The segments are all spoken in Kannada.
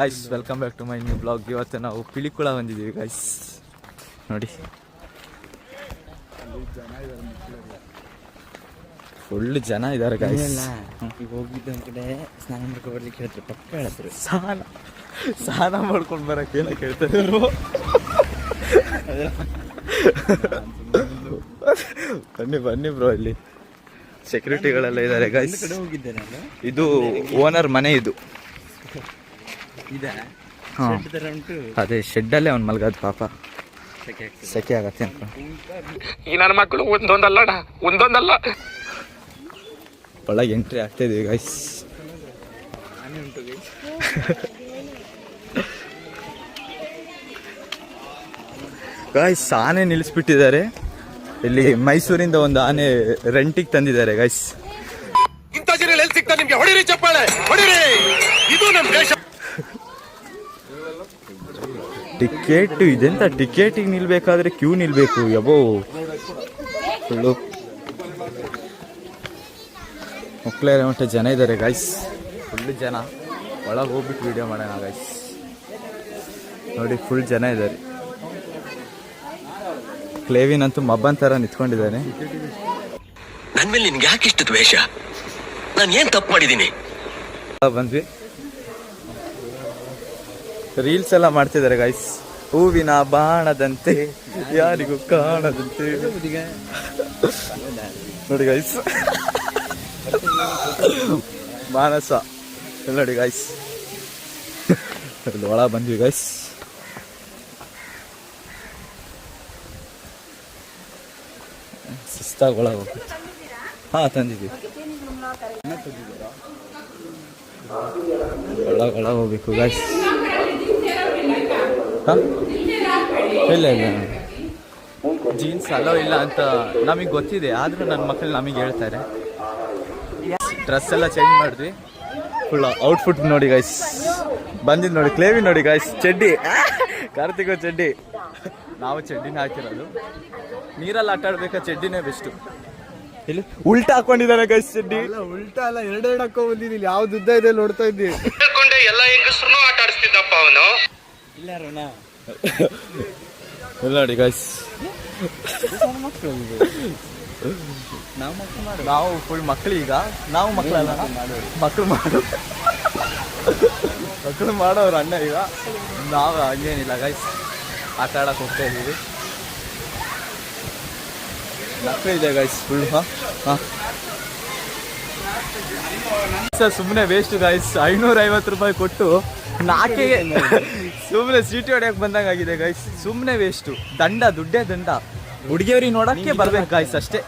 Guys welcome back to my new blog. ಇವತ್ತು ನಾವು ಪಿಲಿಕುಳ ಬಂದಿದ್ದೀವಿ ಗೈಸ್. ನೋಡಿ ಫುಲ್ ಜನ ಇದ್ದಾರೆ ಗೈಸ್. ಈಗ ಹೋಗಿದ್ದ ಕಡೆ ಸ್ನಾನ ಮಾಡ್ಕೊಂಡು ಬರ್ಲಿಕ್ಕೆ ಹೇಳ್ತಾರೆ, ಪಕ್ಕ ಹೇಳ್ತಾರೆ. ಸ್ನಾನ ಮಾಡ್ಕೊಂಡು ಬರಕ್ಕೆ ಏನೋ ಕೇಳ್ತಾರೆ ಅವರು. ಬನ್ನಿ ಬ್ರೋ, ಇಲ್ಲಿ ಸೆಕ್ಯೂರಿಟಿಗಳೆಲ್ಲ ಇದ್ದಾರೆ ಗೈಸ್. ಕಡೆ ಹೋಗಿದ್ದೆ ನಾನು. ಇದು ಓನರ್ ಮನೆ ಇದು. ಅದೇ ಶೆಡ್ಡಲ್ಲೇ ಅವ್ನು ಮಲ್ಗದ ಪಾಪ, ಸೆಕೆ ಆಗತ್ತೆ ಅಂತ. ಈ ನನ್ನ ಮಕ್ಕಳು ಒಂದೊಂದಲ್ಲ ಒಳಗೆ ಎಂಟ್ರಿ ಆಗ್ತಾ ಇದೀವಿ ಗೈಸ್. ಗೈಸ್ ಆನೆ ನಿಲ್ಲಿಸ್ಬಿಟ್ಟಿದ್ದಾರೆ ಇಲ್ಲಿ. ಮೈಸೂರಿಂದ ಒಂದು ಆನೆ ರೆಂಟಿಗೆ ತಂದಿದ್ದಾರೆ ಗೈಸ್. ಇಂಥ ಜನ ಎಲ್ಲಿ ಸಿಗ್ತಾರೆ ನಿಮ್ಗೆ? ಹೊಡಿರಿ ಚಪ್ಪಾಳೆ, ಹೊಡಿರಿ. ಇದು ನಮ್ಮ ದೇಶ. ಟಿಕೆಟ್ ಇದೆಂತ, ಟಿಕೆಟಿಗೆ ನಿಲ್ಬೇಕಾದ್ರೆ ಕ್ಯೂ ನಿಲ್ಬೇಕು. ಯಬೋ ಫುಲ್ಲು ಮಕ್ಕಳೇ ಮಟ್ಟ ಜನ ಇದ್ದಾರೆ ಗೈಸ್, ಫುಲ್ ಜನ. ಒಳಗೆ ಹೋಗ್ಬಿಟ್ಟು ವಿಡಿಯೋ ಮಾಡೋಣ ಗೈಸ್. ನೋಡಿ ಫುಲ್ ಜನ ಇದ್ದಾರೆ. ಕ್ಲೇವಿನ್ ಅಂತೂ ಮಬ್ಬನ್ ಥರ ನಿಂತ್ಕೊಂಡಿದ್ದಾನೆ. ನನ್ನ ಮೇಲೆ ನಿನ್ಗೆ ಯಾಕೆ ಇಷ್ಟು ದ್ವೇಷ? ನಾನು ಏನ್ ತಪ್ಪು ಮಾಡಿದ್ದೀನಿ? ಬಂದ್ವಿ, ರೀಲ್ಸ್ ಎಲ್ಲ ಮಾಡ್ತಿದ್ದಾರೆ ಗೈಸ್. ಹೂವಿನ ಬಾಣದಂತೆ ಯಾರಿಗೂ ಕಾಣದಂತೆ ನೋಡಿ ಗೈಸ್. ಮಾನಸ ನೋಡಿ ಗೈಸ್, ಒಳ ಬಂದ್ವಿ ಗೈಸ್. ಶಿಸ್ತಾಗಿ ಒಳಗೆ ಹೋಗ್ತೀವಿ. ಹಾಂ ತಂದಿದ್ದೀವಿ. ಒಳಗೆ ಹೋಗ್ಬೇಕು ಗೈಸ್. ಇಲ್ಲ ಜೀನ್ಸ್ ಅಲೋ ಇಲ್ಲ ಅಂತ ನಮಗೆ ಗೊತ್ತಿದೆ, ಆದರೂ ನನ್ನ ಮಕ್ಕಳು ನಮಗೆ ಹೇಳ್ತಾರೆ. ಡ್ರೆಸ್ ಎಲ್ಲ ಚೇಂಜ್ ಮಾಡಿದ್ವಿ. ಫುಲ್ ಔಟ್ಫುಟ್ ನೋಡಿ ಗೈಸ್. ಬಂದಿದ್ದು ನೋಡಿ ಕ್ಲೇವಿ ನೋಡಿ ಗೈಸ್. ಚಡ್ಡಿ, ಕಾರ್ತಿಕ್ ಚಡ್ಡಿ. ನಾವು ಚಡ್ಡಿನ ಹಾಕಿರೋದು. ನೀರಲ್ಲಿ ಆಟ ಆಡ್ಬೇಕಾ ಚಡ್ಡಿನೇ ಬೆಸ್ಟು. ಇಲ್ಲಿ ಉಲ್ಟಾ ಹಾಕೊಂಡಿದ್ದಾನೆ ಗೈಸ್ ಚಡ್ಡಿ. ಉಲ್ಟಾ ಅಲ್ಲ, ಎರಡೆರಡು ಹಾಕೋ ಬಂದಿದ್ದೀನಿ. ಯಾವ್ದು ಉದ್ದ ಇದೆ ನೋಡ್ತಾ ಇದ್ದೀವಿ. ಎಲ್ಲ ಹೆಂಗಸ್ರು ಆಟ ಆಡಿಸ್ತಿದ್ದಪ್ಪ ಅವನು. ಇಲ್ಲ ರೋಣ ಇಲ್ಲ ನೋಡಿ ಗೈಸ್, ನಾವು ಫುಲ್ ಮಕ್ಕಳು. ಈಗ ನಾವು ಮಕ್ಕಳಲ್ಲ, ಮಕ್ಕಳು ಮಾಡೋರು ಅಣ್ಣ. ಈಗ ನಾವು ಹಂಗೇನಿಲ್ಲ ಗೈಸ್, ಆಟ ಆಡಕ್ಕೆ ಹೋಗ್ತಾ ಇದ್ದೀವಿ. ಮಕ್ಕಳು ಇದೆ ಗೈಸ್ ಫುಲ್. ಹಾಂ ಸರ್ ಸುಮ್ಮನೆ ವೇಸ್ಟ್ ಗೈಸ್. 550 ರೂಪಾಯಿ ಕೊಟ್ಟು ನಾಲ್ಕಿಗೆ ಸುಮ್ಮನೆ ಸೀಟಿ ಹೊಡೆಯಕ್ಕೆ ಬಂದಂಗೆ ಆಗಿದೆ ಗೈಸ್. ಸುಮ್ಮನೆ ವೇಸ್ಟು. ದುಡ್ಡೇ ದಂಡ. ಹುಡುಗಿಯವ್ರಿಗೆ ನೋಡೋಕ್ಕೆ ಬರ್ಬೇಕು ಗೈಸ್ ಅಷ್ಟೇ.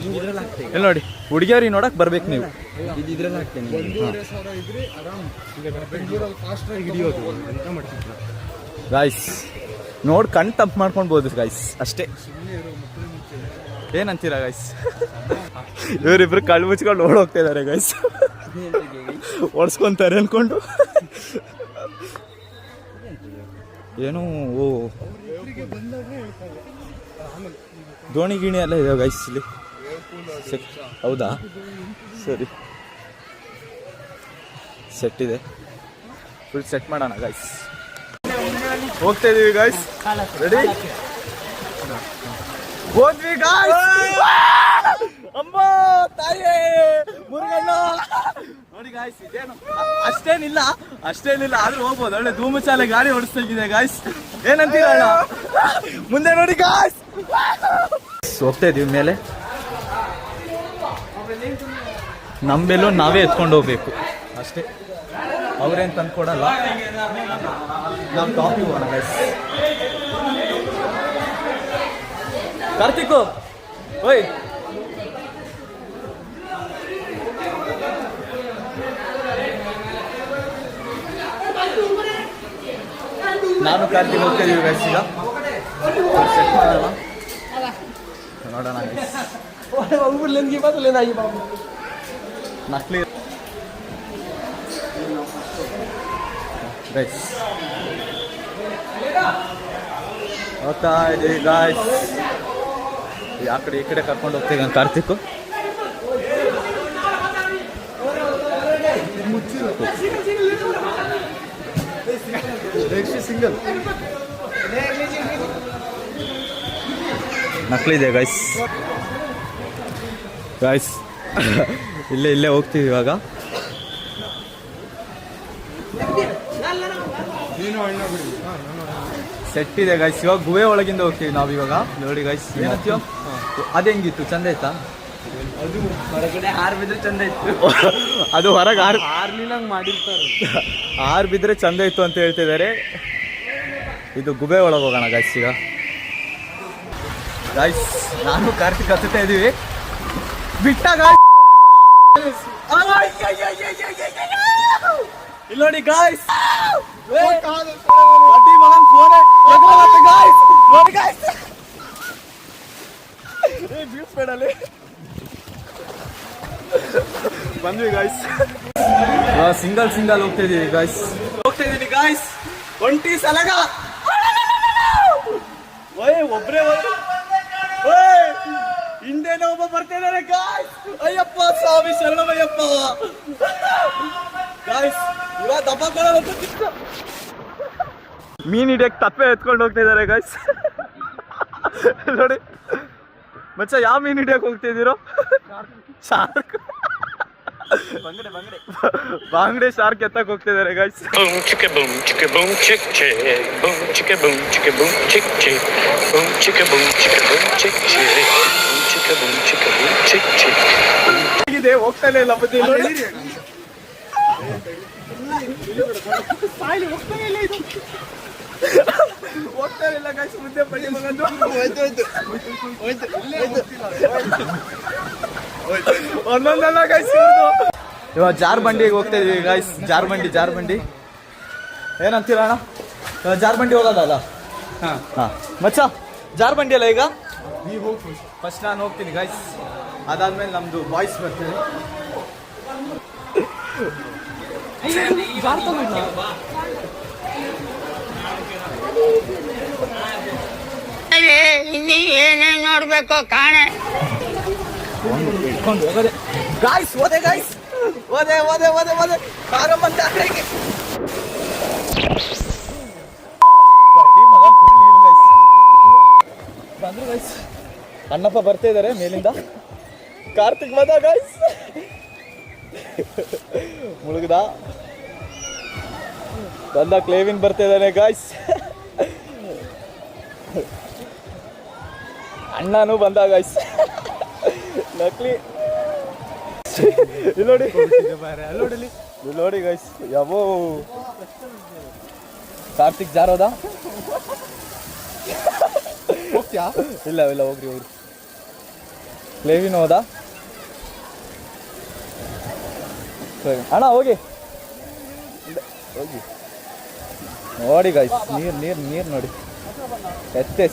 ಇಲ್ಲಿ ನೋಡಿ, ಹುಡುಗಿಯವ್ರಿಗೆ ನೋಡಕ್ಕೆ ಬರ್ಬೇಕು ನೀವು. ಗೈಸ್ ನೋಡಿ ಕಣ್ ತಂಪು ಮಾಡ್ಕೊಳ್ಬೋದು ಗೈಸ್ ಅಷ್ಟೇ. ಏನಂತೀರಾ ಗೈಸ್? ಇವರಿಬ್ರು ಕಳ್ಳು ಮುಚ್ಕೊಂಡು ಓಡೋಗ್ತಾ ಇದ್ದಾರೆ ಗೈಸ್. ಓಡಿಸ್ಕೊಂತಾರೆ ಅನ್ಕೊಂಡು. ಏನು ದೋಣಿ ಗಿಣಿ ಎಲ್ಲ ಇದೆ ಗೈಸ್ ಇಲ್ಲಿ. ಹೌದಾ, ಸರಿ ಸೆಟ್ ಇದೆ. ಫುಲ್ ಸೆಟ್ ಮಾಡೋಣ ಗೈಸ್. ಹೋಗ್ತಾ ಇದೀವಿ ಗೈಸ್. ರೆಡಿ? ಹೋದ್ವಿ ಗೈಸ್. ಅಮ್ಮ ತಾಯೇ ಮುರುಗಣ್ಣ ನೋಡಿ ಗಾಯ್ಸ್. ಇದೇನು ಅಷ್ಟೇನಿಲ್ಲ ಆದ್ರೂ ಹೋಗ್ಬೋದು. ಒಳ್ಳೆ ಧೂಮಚಾಲೆ ಗಾಡಿ ಓಡಿಸ್ತಿದೆ ಗಾಯ್ಸ್. ಏನಂತೀರ ಅಣ್ಣ? ಮುಂದೆ ನೋಡಿ ಗಾಯ್ಸ್. ಹೋಗ್ತಾ ಇದೀವಿ ಮೇಲೆ. ನಮ್ಮೆಲ್ಲೂ ನಾವೇ ಎತ್ಕೊಂಡು ಹೋಗ್ಬೇಕು ಅಷ್ಟೇ. ಅವ್ರೇನು ತಂದ್ಕೊಡಲ್ಲ, ನಾವು ಟಾಪಿಗೆ ಹೋಗೋಣ ಗೈಸ್. ಕಾರ್ತಿಕ್ ಓಯ್, ನಾನು ಕಾರ್ತಿಕ್ ಹೋಗ್ತಾ ಇದೀವಿ ಗೈಸ್. ಈಗ ಸೆಟ್ ಮಾಡೋಣ, ನೋಡೋಣ ಗೈಸ್. ನಕ್ಲಿ ಗೈಸ್ ಹೋಗ್ತಾ ಇದೀವಿ ಗಾಯ್ಸ್. ಆ ಕಡೆ ಈ ಕಡೆ ಕರ್ಕೊಂಡು ಹೋಗ್ತೀವಿ ಕಾರ್ತಿಕ್. ಸಿಂಗಲ್ ನಕಲಿದೆ ಗೈಸ್ ಗೈಸ್ ಇಲ್ಲೇ ಹೋಗ್ತೀವಿ ಇವಾಗ. ಸೆಟ್ ಇದೆ ಗೈಸ್. ಇವಾಗ ಗುಹೆ ಒಳಗಿಂದ ಹೋಗ್ತೀವಿ ನಾವು ಇವಾಗ. ನೋಡಿ ಗೈಸ್ ಏನತ್ತೀವ ಅದು ಹೆಂಗಿತ್ತು, ಚಂದ ಆಯ್ತಾ? ಅದು ಹೊರಗಡೆ ಹಾರು ಬಿದ್ರೆ ಚಂದ ಇತ್ತು. ಅದು ಹೊರಗೆ ಹಾರ್ಲಿಲ್ಲಂಗೆ ಮಾಡಿರ್ತಾರೆ. ಆರು ಬಿದ್ದರೆ ಚಂದ ಇತ್ತು ಅಂತ ಹೇಳ್ತಿದ್ದಾರೆ. ಇದು ಗುಬೆ ಒಳಗೆ ಹೋಗೋಣ ಗೈಸ್ ಈಗ. ಗೈಸ್ ನಾನು ಕಾರ್ತಿಕ್ ಹತ್ತುತ್ತಾ ಇದೀವಿ. ಬಿಟ್ಟ ಗಾಯ್ಸ್ ಇಲ್ಲಿ ನೋಡಿ ಗಾಯ್ಸ್, ಬಂದ್ವಿ ಗಾಯ್ಸ್. ಸಿಂಗಲ್ ಹೋಗ್ತಾ ಇದೀವಿ ಗಾಯ್ಸ್. ಗಾಯ್ಸ್ ಒಂಟಿ ಸಲಗ ಒಬ್ರೇ ಹಿಂದೆನೋ ಒಬ್ಬ ಬರ್ತಿದ್ದಾರೆ ಗಾಯ್ಸ್. ಅಯ್ಯಪ್ಪ ಸ್ವಾಮಿ ಶರಣಮಯ್ಯಪ್ಪ ಗಾಯ್ಸ್. ಇವಾಗ ದಬ್ಬ ಮೀನ್ ಹಿಡಿಯಕ್ಕೆ ತಪ್ಪೆ ಎತ್ಕೊಂಡು ಹೋಗ್ತಾ ಇದಾರೆ ಗಾಯ್ಸ್. ನೋಡಿ ಮಚ್ಚ, ಯಾವ ಮೀನ್ ಹಿಡಿಯಕ್ಕೆ ಹೋಗ್ತಿದ್ದೀರೋ? ಶಾರ್ಕ್, ಬಾಂಗ್ಡೆ ಶಾರ್ಕ್ ಎತ್ತಕ್ಕೆ ಹೋಗ್ತಿದ್ದಾರೆ guys. Boom chicka boom chicka boom chick chick. Boom chicka boom chicka boom chick chick. Boom chicka boom chicka boom chick chick. Boom chicka boom chicka boom chick chick. ಇದೆ ಹೋಗ್ತಾನೆ ಇಲ್ಲ ಬುದ್ಧಿ ನೋಡಿ. ಹೋಗ್ತಾನೆ ಇಲ್ಲ ಗಾಯ್ಸ್. ಮುದ್ದೆ ಪಡಿ ಮಗಂದು ಒಂದೊಂದಲ್ಲ ಗಾಯ್ಸ್. ಇವಾಗ ಜಾರ್ಬಂಡಿಗೆ ಹೋಗ್ತಾ ಇದೀವಿ ಗಾಯ್ಸ್. ಜಾರ್ಬಂಡಿ ಏನಂತೀರ ಅಣ್ಣ? ಜಾರ್ಬಂಡಿ ಹೋಗೋದಲ್ಲ? ಹಾಂ ಮಚ್ಚ, ಜಾರ್ಬಂಡಿ ಅಲ್ಲ ಈಗ? ನೀವು ಹೋಗಿ ಫಸ್ಟ್. ನಾನು ಹೋಗ್ತೀನಿ ಗಾಯ್ಸ್. ಅದಾದ್ಮೇಲೆ ನಮ್ದು ಬಾಯ್ಸ್ ಬರ್ತಾರೆ. ಏನೇನ್ ನೋಡ್ಬೇಕು ಕಾಣೆ ಹೋಗೋದೆ ಗಾಯ್ಸ್. ಓದೆ ಗಾಯ್ಸ್, ಓದೆ ಕಾರಮ್ಮಂತ ಬಂದ್ರು ಗಾಯ್ಸ್. ಅಣ್ಣಪ್ಪ ಬರ್ತಾ ಇದಾರೆ ಮೇಲಿಂದ. ಕಾರ್ತಿಕ್ ಬಂದ ಗಾಯ್ಸ್. ಮುಳುಗ್ದ ಬಂದ. ಕ್ಲೇವಿನ್ ಬರ್ತಾ ಇದ್ದಾನೆ ಗಾಯ್ಸ್. ಅಣ್ಣನೂ ಬಂದ ಗಾಯ್ಸ್. ನಕ್ಲಿ ಇಲ್ಲಿ ನೋಡಿ ಗೈಸ್. ಯಾವೋ ಕಾರ್ತಿಕ್ ಜಾರೋದ? ಹೋಗ್ತೀಯಾ? ಇಲ್ಲ ಹೋಗ್ರಿ. ಕ್ಲೇವಿನ್ ಹೋದ? ಅಣ್ಣ ಹೋಗಿ ನೋಡಿ ಗೈಸ್. ನೀರು ನೋಡಿ ಎತ್ತೆ.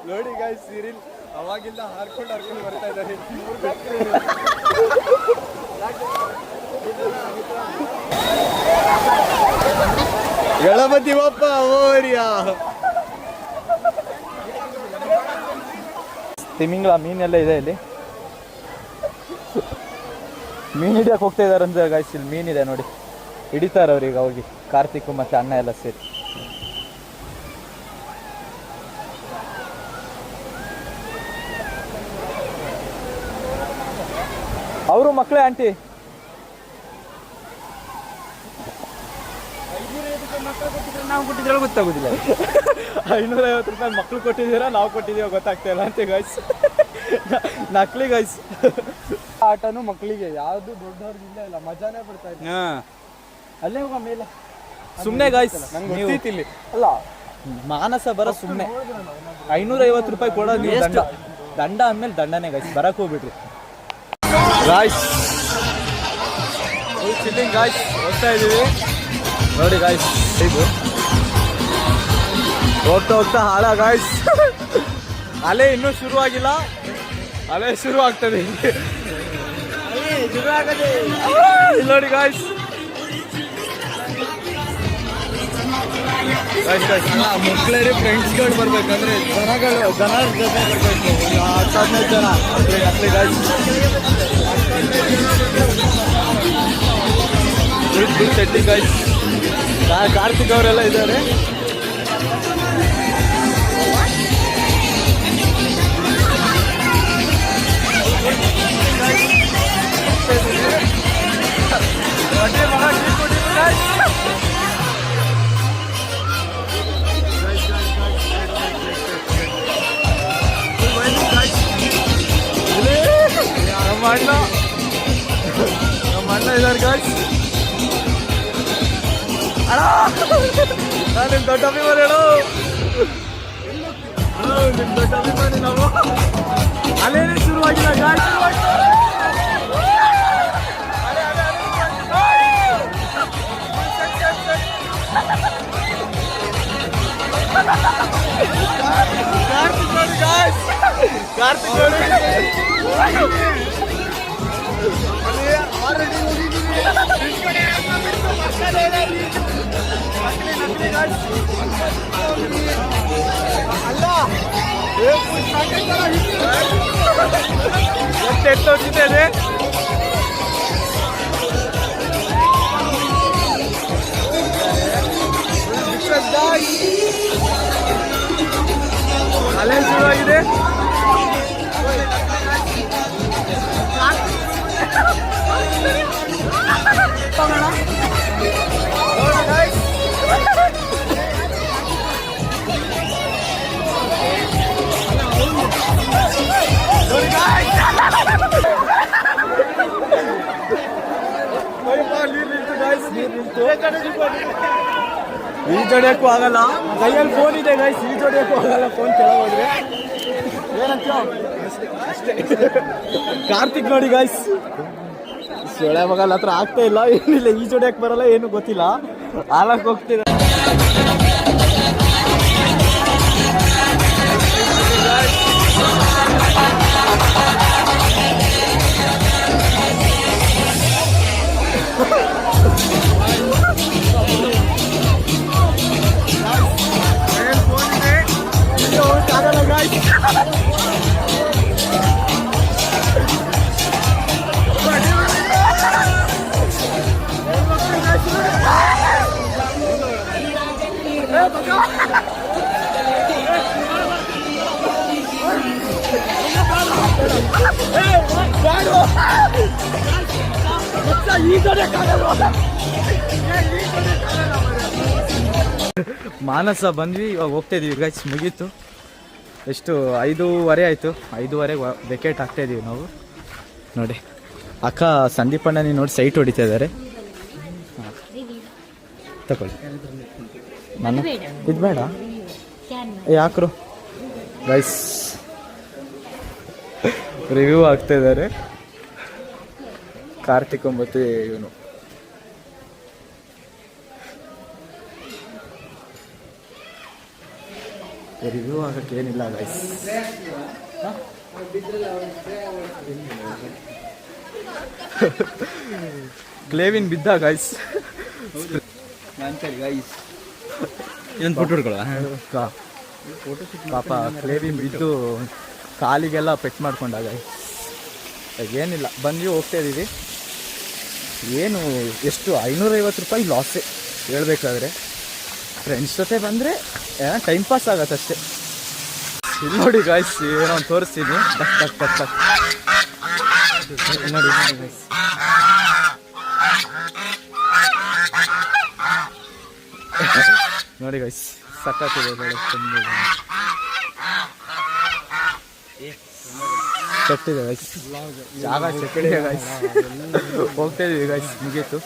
ನೋಡಿ ಗಾಯ್ಸ್, ಸೀರಿಯಲ್ ಅವಾಗಿಂದ ಹಾರ್ಕೊಂಡು ಬರ್ತಾ ಇದ್ದಾರೆ. ಗಣಪತಿ ಬಪ್ಪ ಓರಿಯಾ. ತಿಮಿಂಗ್ಲ ಮೀನೆಲ್ಲ ಇದೆ ಇಲ್ಲಿ. ಮೀನ್ ಹಿಡಿಯಕ್ಕೆ ಹೋಗ್ತಾ ಇದಾರೆ ಅಂತ ಗಾಯ್ಸ್. ಇಲ್ಲಿ ಮೀನಿದೆ ನೋಡಿ, ಹಿಡಿತಾರೆ ಅವ್ರೀಗ ಹೋಗಿ. ಕಾರ್ತಿಕ್ ಮತ್ತೆ ಅಣ್ಣ ಎಲ್ಲ ಸೇರಿ. ಅವರು ಮಕ್ಕಳೇ ಆಂಟಿ. 550 ಗೊತ್ತಾಗೋದಿಲ್ಲ. 550 ರೂಪಾಯಿ ಮಕ್ಳು ಕೊಟ್ಟಿದ್ದೀರಾ, ನಾವು ಕೊಟ್ಟಿದ್ದೀವೋ ಗೊತ್ತಾಗ್ತಾ ಇಲ್ಲ ಅಂತ ಗಾಯ್ಸ್. ನಕಲಿ ಗಾಯ್ಸ್. ಆಟನು ಮಕ್ಕಳಿಗೆ ಯಾವ್ದು ದೊಡ್ಡವ್ರಿಗಿಲ್ಲ ಇಲ್ಲ, ಮಜಾನೇ ಬರ್ತಾ ಇದೆ. ಅಲ್ಲೇ ಹೋಗ ಮೇಲೆ ಸುಮ್ಮನೆ ಗಾಯ್ಸ್. ನಂಗೆ ಗೊತ್ತಿತ್ತಿಲ್ಲಿ ಅಲ್ಲ ಮಾನಸ ಬರೋ ಸುಮ್ಮನೆ 550 ರೂಪಾಯಿ ಕೊಡೋದು ನೀವು. ದಂಡ ಅಂದಮೇಲೆ ದಂಡನೇ ಗಾಯ್ಸ್. ಬರಕ್ಕೆ ಹೋಗ್ಬಿಡ್ರಿ ಗಾಯ್ಸ್. ಚಿಲ್ಲಿಂಗ್ ಗಾಯ್ಸ್ ಹೋಗ್ತಾ ಇದೀವಿ ನೋಡಿ ಗಾಯ್ಸ್. ಇದು ಹೋಗ್ತಾ ಹಾಳ ಗಾಯ್ಸ್. ಅಲೆ ಇನ್ನೂ ಶುರುವಾಗಿಲ್ಲ, ಅಲೆ ಶುರು ಆಗ್ತದೆ ಇಲ್ಲಿ ನೋಡಿ ಗಾಯ್ಸ್. ಮಕ್ಕಳೇ ಫ್ರೆಂಡ್ಸ್ಗಳು ಬರ್ಬೇಕಂದ್ರೆ ಜನರ ಜೊತೆ ಬರಬೇಕು. 10-15 ಜನ ಅಟ್ಲಿ ಗಾಯ್ಸ್. Setting guys. ಕಾರ್ತಿಕ್ ಅವರೆಲ್ಲ ಇದ್ದಾರೆ. ನಮ್ಮ ಅಣ್ಣ ಇದ್ದಾರೆ ಗಾಯ್ಸ್. ನಾನು ನಿಮ್ಮ ದೊಡ್ಡ ಅಭಿಮಾನಿ ಹೇಳು. ನಿಮ್ಮ ದೊಡ್ಡ ಅಭಿಮಾನಿ ನಾವು. ಅಲ್ಲೇನೇ ಶುರುವಾಗಿಲ್ಲ ಗಾಯ್ಸ್. ಕಾರ್ತಿಕ್ ನೋಡಿ ಗಾಯ್ಸ್. ಕಾರ್ತಿಕ್ ನೋಡಿ. ಎತ್ತೋಗ್ತಿದ್ದೇನೆ. ಅಲ್ಲೇ ಶುರುವಾಗಿದೆ. ಈಜೊಡೆಯಕ್ಕೂ ಆಗಲ್ಲ. ಕೈಯಲ್ಲಿ ಫೋನ್ ಇದೆ ಗೈಸ್. ಈಜೊಡೆಯಕ್ಕೂ ಆಗಲ್ಲ ಫೋನ್ ಕೆಳಗೆ ಹೋದ್ರೆ. ಏನಂತ ಅಷ್ಟೇ. ಕಾರ್ತಿಕ್ ನೋಡಿ ಗೈಸ್. ಸೊಳ್ಳೆ ಮಗಲ್ ಹತ್ರ ಆಗ್ತಾ ಇಲ್ಲ, ಏನಿಲ್ಲ. ಈಜೊಡೆಯಕ್ಕೆ ಬರಲ್ಲ, ಏನು ಗೊತ್ತಿಲ್ಲ. ಹಾಲಕ್ಕೆ ಹೋಗ್ತಿದೆ. ಮಾನಸ ಬಂದ್ವಿ, ಇವಾಗ ಹೋಗ್ತಾ ಇದೀವಿ ಗೈಸ್. ಮುಗೀತು. ಎಷ್ಟು 5:30 ಆಯಿತು. 5:30ಗೆ ವೆಕೇಟ್ ಆಗ್ತಾ ಇದೀವಿ ನಾವು. ನೋಡಿ ಅಕ್ಕ ಸಂದೀಪ್ ಅಣ್ಣ ನೋಡಿ ಸೈಟ್ ಹೊಡಿತಾ ಇದ್ದಾರೆ. ತಗೊಳ್ಳಿ. ನಾನು ಇದು ಬೇಡ ಯಾಕ್ರು ಗೈಸ್. ರಿವ್ಯೂ ಆಗ್ತಾ ಇದ್ದಾರೆ. ಕಾರ್ತಿಕ್ ಮತ್ತು ಇವನು ರಿವ್ಯೂ ಆಗಕ್ಕೆ ಏನಿಲ್ಲ ಗೈಸ್. ಕ್ಲೇವಿನ್ ಬಿದ್ದ ಗೈಸ್. ಏನು ಫೋಟೋ ಹಿಡ್ಕೊಳ್ಳ ಪಾಪ ಕ್ಲೇವಿನ್ ಬಿದ್ದು ಕಾಲಿಗೆಲ್ಲ ಪೆಟ್ ಮಾಡ್ಕೊಂಡಾಗ. ಏನಿಲ್ಲ, ಬಂದ್ವಿ, ಹೋಗ್ತಾ ಇದ್ದೀವಿ. ಏನು ಎಷ್ಟು 550 ರೂಪಾಯಿ ಲಾಸೇ ಹೇಳ್ಬೇಕಾದ್ರೆ. ಫ್ರೆಂಡ್ಸ್ ಜೊತೆ ಬಂದರೆ ಟೈಮ್ ಪಾಸ್ ಆಗತ್ತಷ್ಟೇ. ಇಲ್ಲಿ ನೋಡಿ ಗಾಯ್ಸ್, ಏನೋ ಒಂದು ತೋರಿಸ್ತೀನಿ. ನೋಡಿ ಗಾಯ್ಸ್. ನೋಡಿ ಗೈಸ್, ಸಕ್ಕತ್ತಿದೆ. ಸೆಟ್ಟಿದೆ ಗೈಸ್, ಜಾಗ ಸೆಟ್ಟಿದೆ ಗೈಸ್. ಹೋಗ್ತಾ ಇದೀವಿ ಗೈಸ್, ಮುಗೀತು.